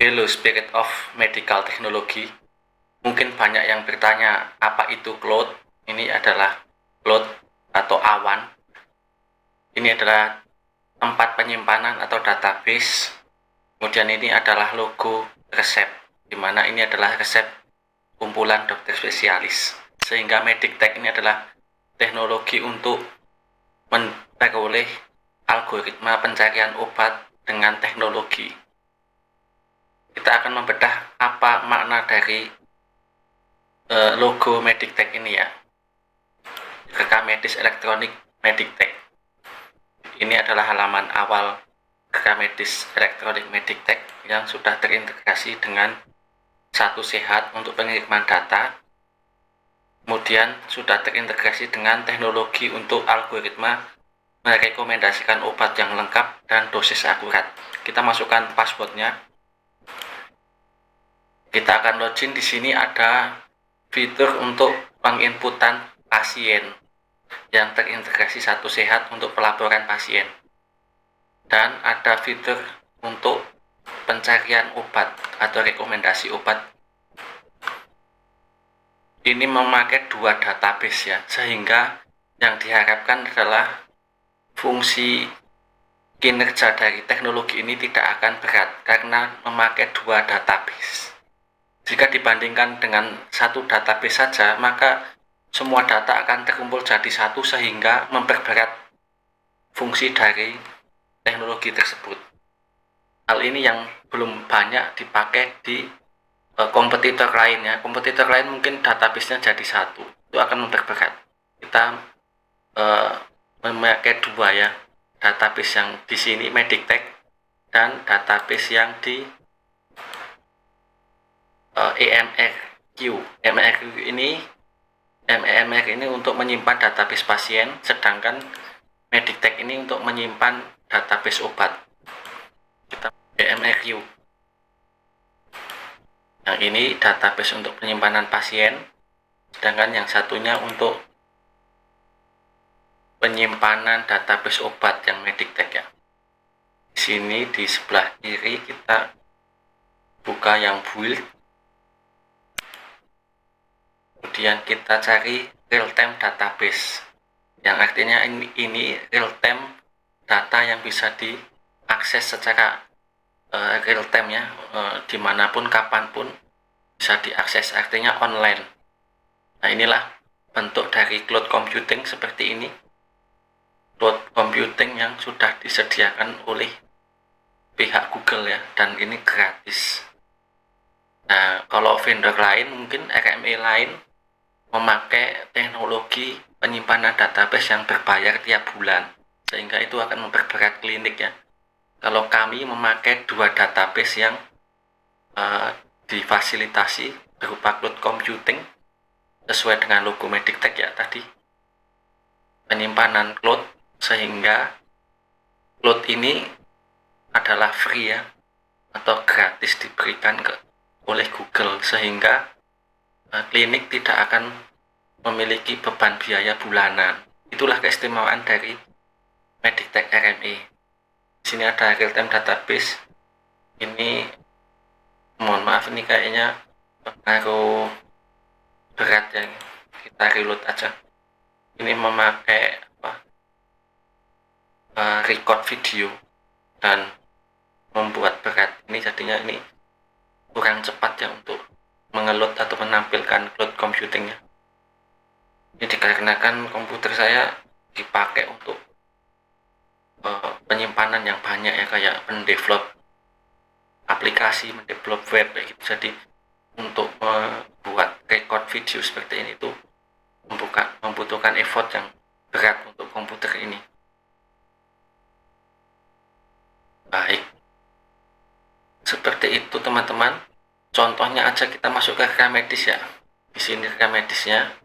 Hello Spirit of Medical Technology. Mungkin banyak yang bertanya, apa itu cloud? Ini adalah cloud atau awan. Ini adalah tempat penyimpanan atau database. Kemudian ini adalah logo resep, di mana ini adalah resep kumpulan dokter spesialis. Sehingga Medictech ini adalah teknologi untuk memperoleh algoritma pencarian obat dengan teknologi. Kita akan membedah apa makna dari logo Medictech ini ya. Rekam medis elektronik Medictech. Ini adalah halaman awal rekam medis elektronik Medictech yang sudah terintegrasi dengan Satu Sehat untuk pengiriman data. Kemudian sudah terintegrasi dengan teknologi untuk algoritma merekomendasikan obat yang lengkap dan dosis akurat. Kita masukkan passwordnya. Kita akan login. Di sini ada fitur untuk penginputan pasien yang terintegrasi Satu Sehat untuk pelaporan pasien, dan ada fitur untuk pencarian obat atau rekomendasi obat. Ini memakai dua database ya, sehingga yang diharapkan adalah fungsi kinerja dari teknologi ini tidak akan berat karena memakai dua database. Jika dibandingkan dengan satu database saja, maka semua data akan terkumpul jadi satu sehingga memperberat fungsi dari teknologi tersebut. Hal ini yang belum banyak dipakai di kompetitor lainnya. Kompetitor lain mungkin database-nya jadi satu, itu akan memperberat. Kita memakai dua ya, database yang di sini Medictech dan database yang di EMRQ. EMRQ ini untuk menyimpan database pasien, sedangkan Medictech ini untuk menyimpan database obat. Kita EMRQ. Yang ini database untuk penyimpanan pasien, sedangkan yang satunya untuk penyimpanan database obat yang Medictech ya. Di sini di sebelah kiri kita buka yang build. Kemudian kita cari real-time database, yang artinya ini real-time data yang bisa diakses secara real-time ya, dimanapun kapanpun bisa diakses, artinya online. Nah, inilah bentuk dari cloud computing seperti ini. Cloud computing yang sudah disediakan oleh pihak Google ya, dan ini gratis. Nah, kalau vendor lain, mungkin RME lain memakai teknologi penyimpanan database yang berbayar tiap bulan, sehingga itu akan memperberat klinik ya. Kalau kami memakai dua database yang difasilitasi berupa cloud computing sesuai dengan logo Medictech ya tadi, penyimpanan cloud, sehingga cloud ini adalah free ya, atau gratis diberikan oleh Google, sehingga klinik tidak akan memiliki beban biaya bulanan. Itulah keistimewaan dari Medictech RME. Di sini ada real-time database. Ini mohon maaf, ini kayaknya terlalu berat ya. Kita reload aja. Ini memakai record video dan membuat berat. Ini jadinya ini kurang cepat ya untuk mengeload atau menampilkan cloud computingnya. Ini dikarenakan komputer saya dipakai untuk penyimpanan yang banyak ya, kayak mendevelop aplikasi, mendevelop web kayak gitu. Jadi untuk membuat record video seperti ini itu membutuhkan effort yang berat untuk komputer ini. Baik, seperti itu teman-teman. Contohnya aja, kita masuk ke rekam medis ya. Di sini rekam medisnya.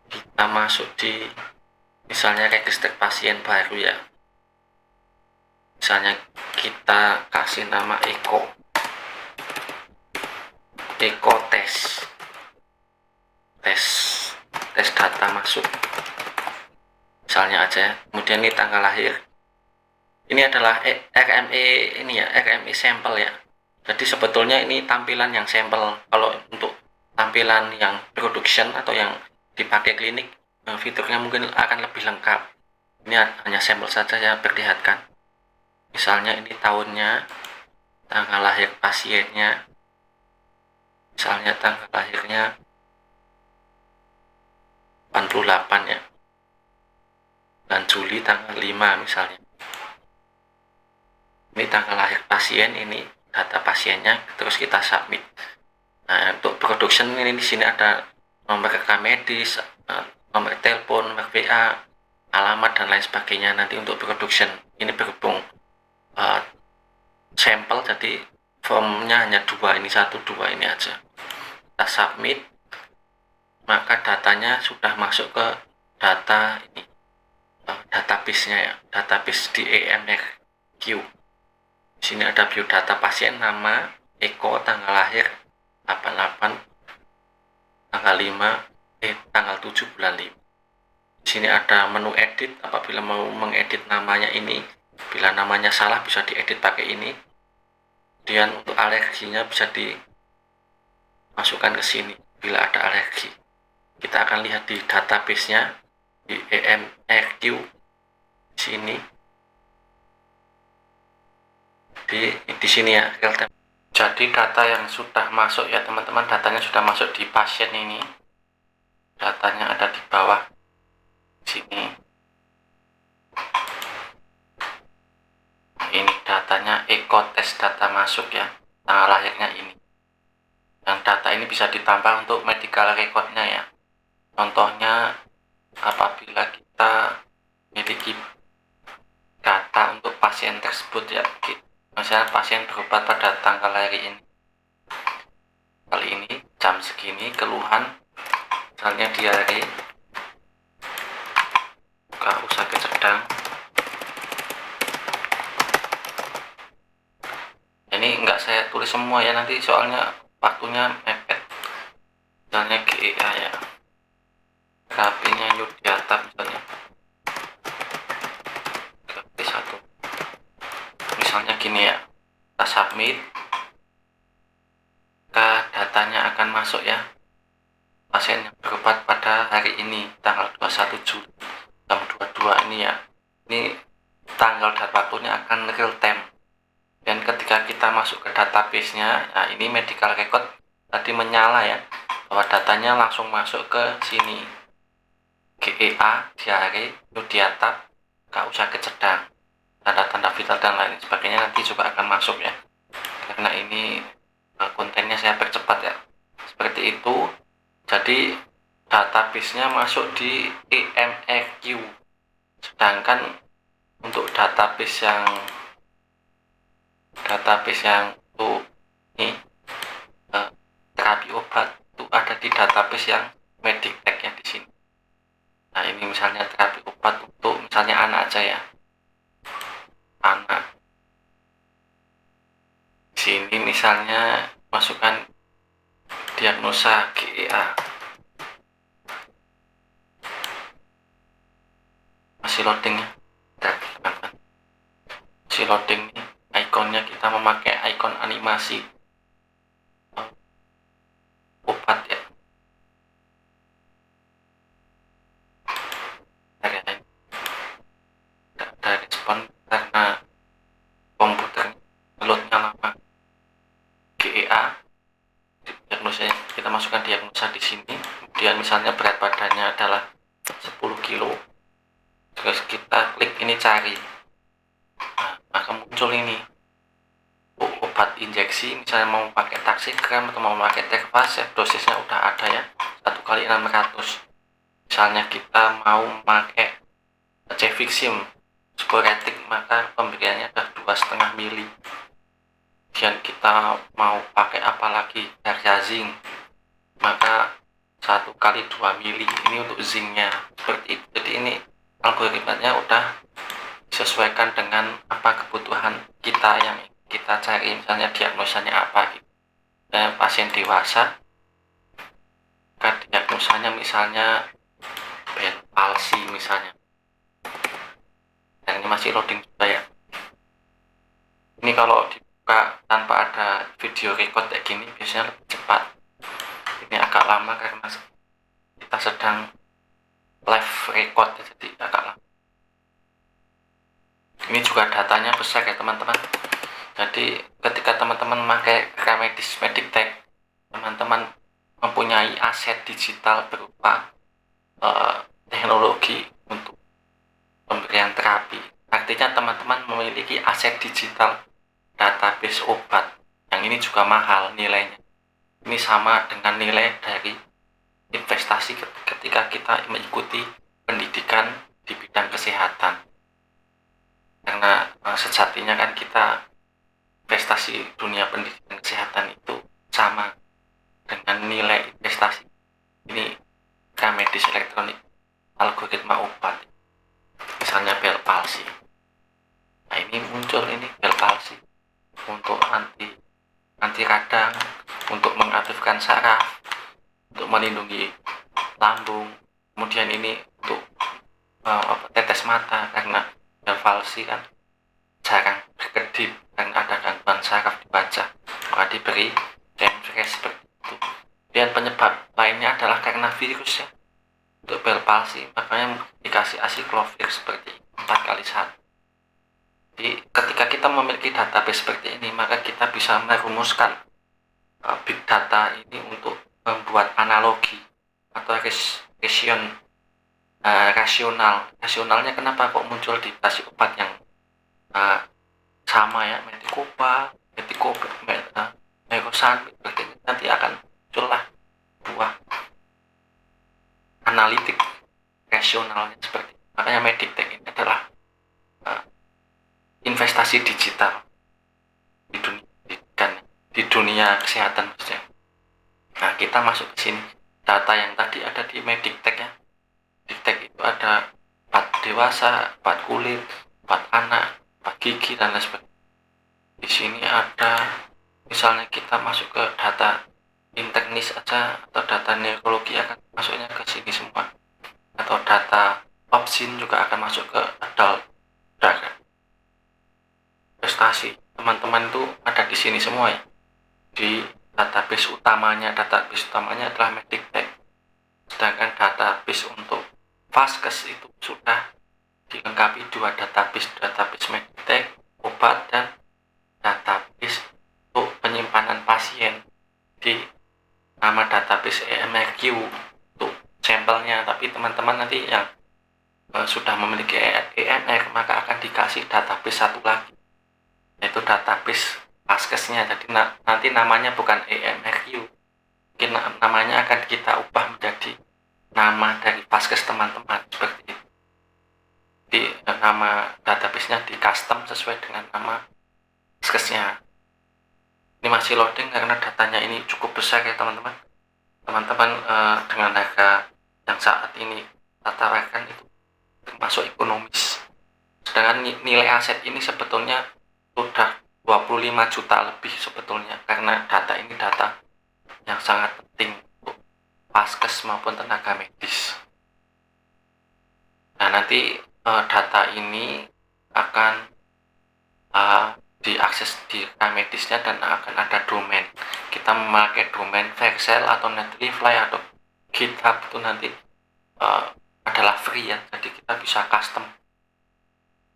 Kita masuk di misalnya register pasien baru ya. Misalnya kita kasih nama Eko tes data masuk. Misalnya aja. Kemudian ini tanggal lahir. Ini adalah RME ini ya, RME sampel ya. Jadi sebetulnya ini tampilan yang sampel. Kalau untuk tampilan yang production atau yang dipakai klinik, fiturnya mungkin akan lebih lengkap. Ini hanya sampel saja saya perlihatkan. Misalnya ini tahunnya, tanggal lahir pasiennya, misalnya tanggal lahirnya 88 ya, dan Juli tanggal 5 misalnya. Ini tanggal lahir pasien, ini data pasiennya, terus kita submit. Nah, untuk production ini di sini ada nomor rekam medis, nomor telepon, nomor WA, alamat dan lain sebagainya. Nanti untuk production ini berhubung sampel, jadi formnya hanya dua, ini satu dua ini aja. Kita submit, maka datanya sudah masuk ke data ini, database-nya ya, database di EMRQ. Di sini ada biodata pasien, nama, eko, tanggal lahir 88, tanggal 5, tanggal 7 bulan 5. Di sini ada menu edit, apabila mau mengedit namanya ini, bila namanya salah bisa diedit pakai ini. Kemudian untuk alerginya bisa dimasukkan ke sini bila ada alergi. Kita akan lihat di database-nya di EMRQ di sini. Di sini ya, real time. Jadi data yang sudah masuk ya teman-teman, datanya sudah masuk di pasien ini. Datanya ada di bawah sini. Ini datanya eko tes data masuk ya, tanggal lahirnya ini. Dan data ini bisa ditambah untuk medical recordnya ya. Contohnya apabila kita memiliki data untuk pasien tersebut ya, misalnya pasien berobat pada tanggal hari ini, kali ini jam segini, keluhan misalnya diare, kalau sakit sedang. Ini enggak saya tulis semua ya, nanti soalnya waktunya mepet. Misalnya GEA ya, terapinya Yudiatap misalnya, terapi 1 misalnya gini ya. Kita submit, datanya akan masuk ya, pasien yang berobat pada hari ini tanggal 21 Juli jam 22 ini ya. Ini tanggal dan waktunya akan real time. Dan ketika kita masuk ke database-nya, nah ini medical record tadi menyala ya, bahwa datanya langsung masuk ke sini. GEA, diare, Yudiatap, KU sakit sedang, tanda-tanda vital dan lain sebagainya nanti juga akan masuk ya. Karena ini kontennya saya percepat ya. Seperti itu. Jadi database-nya masuk di EMRQ. Sedangkan untuk database yang untuk ini terapi obat itu ada di database yang Meditech ya di sini. Nah, ini misalnya terapi obat untuk misalnya anak aja ya. Anak. Di sini misalnya masukkan diagnosa GEA. Masih loading ya. Masih loading nih. Ikonnya kita memakai ikon animasi obat ya. Tidak ada respon karena komputer loadnya lama. GEA, diagnosa, kita masukkan diagnosa di sini. Kemudian misalnya berat badannya adalah 10 kilo. Terus kita klik ini cari. Nah, maka muncul ini obat injeksi, misalnya mau pakai taksigram atau mau pakai Terfas ya, dosisnya udah ada ya, 1 kali 600. Misalnya kita mau pakai Cefixim sporetik, maka pemberiannya udah 2,5 mili. Dan kita mau pakai apa lagi, Darzazing, maka 1 kali 2 mili, ini untuk zincnya. Seperti itu. Jadi ini algoritmanya udah disesuaikan dengan apa kebutuhan kita yang kita cari, misalnya diagnosanya apa gitu. Pasien dewasa, diagnosanya misalnya band palsi misalnya. Dan ini masih loading juga ya. Ini kalau dibuka tanpa ada video record kayak gini biasanya lebih cepat. Ini agak lama karena kita sedang live record, jadi agak lama. Ini juga datanya besar ya teman-teman. Jadi ketika teman-teman memakai Remedis Meditech, teman-teman mempunyai aset digital berupa teknologi untuk pemberian terapi. Artinya teman-teman memiliki aset digital database obat, yang ini juga mahal nilainya. Ini sama dengan nilai dari investasi ketika kita mengikuti pendidikan di bidang kesehatan. Karena sejatinya kan kita investasi dunia pendidikan kesehatan itu sama dengan nilai investasi ini Remedis elektronik algoritma obat, misalnya bel palsi. Nah ini muncul ini bel palsi untuk anti radang, untuk mengaktifkan saraf, untuk melindungi lambung. Kemudian ini untuk tetes mata, karena bel palsi kan jarang berkedip karena ada gangguan saraf di wajah, maka diberi remfresh seperti itu. Dan penyebab lainnya adalah karena virus ya. Untuk bel palsi makanya dikasih asiklovir seperti 4x1. Jadi ketika kita memiliki database seperti ini, maka kita bisa merumuskan big data ini untuk membuat analogi atau rasional. Rasionalnya kenapa kok muncul di kasih obat yang sama ya, Metikopa, Merosan, nanti akan muncullah buah analitik rasionalnya seperti itu. Makanya Meditech ini adalah investasi digital di dunia pendidikan, di dunia kesehatan maksudnya. Nah kita masuk ke sini, data yang tadi ada di Meditech ya. Meditech itu ada obat dewasa, obat kulit, obat anak, obat gigi dan lain sebagainya. Di sini ada misalnya kita masuk ke data internis aja atau data neurologi akan masuknya ke sini semua, atau data opsin juga akan masuk ke adult drug. Prestasi teman-teman itu ada di sini semua ya. Di database utamanya adalah Meditech. Sedangkan database untuk Vaskes itu sudah dilengkapi dua database Meditech obat dan database untuk penyimpanan pasien di nama database EMRQ untuk sampelnya. Tapi teman-teman nanti yang sudah memiliki EMR maka akan dikasih database satu lagi, yaitu database Vaskesnya. Jadi nanti namanya bukan EMRQ, mungkin namanya akan kita ubah menjadi nama dari Vaskes teman-teman seperti itu. Di nama databasenya di custom sesuai dengan nama Vaskesnya. Ini masih loading karena datanya ini cukup besar ya teman-teman. Teman-teman dengan harga yang saat ini tawarkan itu termasuk ekonomis. Sedangkan nilai aset ini sebetulnya sudah 25 juta lebih sebetulnya, karena data ini data yang sangat penting untuk Vaskes maupun tenaga medis. Nah nanti data ini akan diakses di Remedisnya dan akan ada domain. Kita memakai domain Vercel atau Netlify atau GitHub itu nanti adalah free ya, jadi kita bisa custom.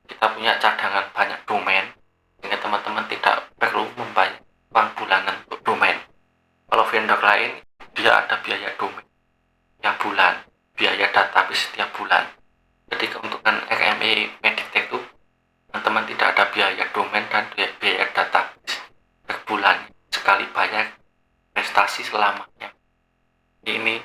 Kita punya cadangan banyak domain sehingga teman-teman tidak perlu membayar uang bulanan untuk domain. Kalau vendor lain dia ada biaya domain tiap bulan, biaya database setiap bulan. Jadi keuntungan RME Meditech itu teman-teman tidak ada biaya domain dan biaya database per bulan, sekali bayar prestasi selamanya. Ini